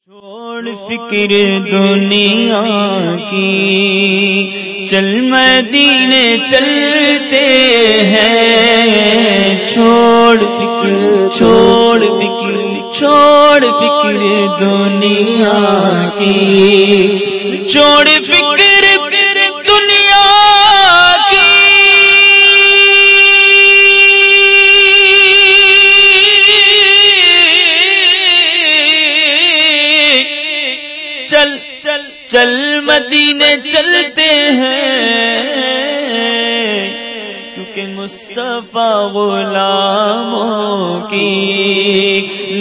چھوڑ فکر دنیا کی، چل مدینے چلتے ہیں۔ چھوڑ فکر دنیا کی، چھوڑ فکر دنیا کی، چل مدینے چلتے ہیں، کیونکہ مصطفیٰ غلاموں کی،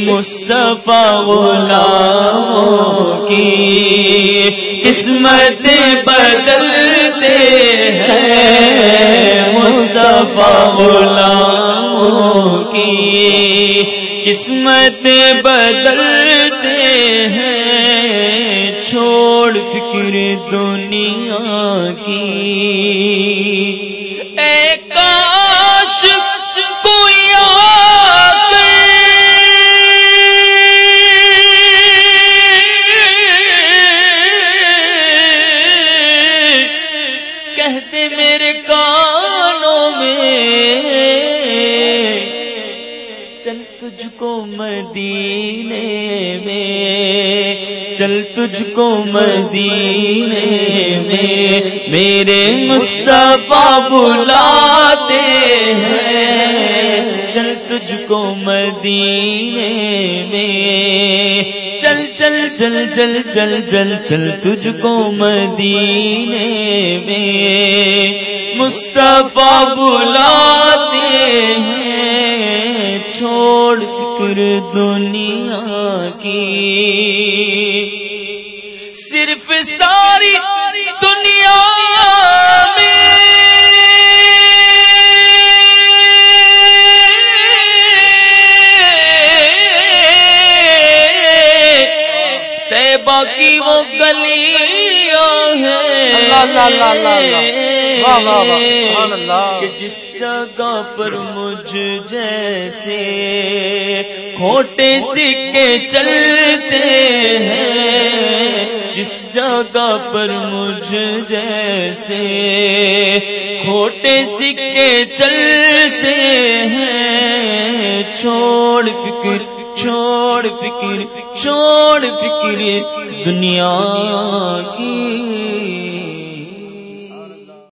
مصطفیٰ غلاموں کی قسمتیں بدلتے ہیں۔ مصطفیٰ غلاموں کی قسمتیں بدلتے ہیں۔ چھوڑ فکر دنیا کی، اے کاش کوئی آ کر کہتے میرے کانوں میں، چل تجھ کو مدینے میں، چل تجھ کو مدینے میں میرے مصطفیٰ بلاتے ہیں۔ چل تجھ کو مدینے میں، چل تجھ کو مدینے میں مصطفیٰ بلاتے ہیں۔ چھوڑ فکر دنیا کی، صرف ساری دنیا میں طیبہ کی وہ گلیاں ہیں کہ جس جگہ پر مجھ جیسے کھوٹے سکے چلتے ہیں، جس جگہ پر مجھ جیسے کھوٹے سکے چلتے ہیں۔ چھوڑ فکر دنیا کی۔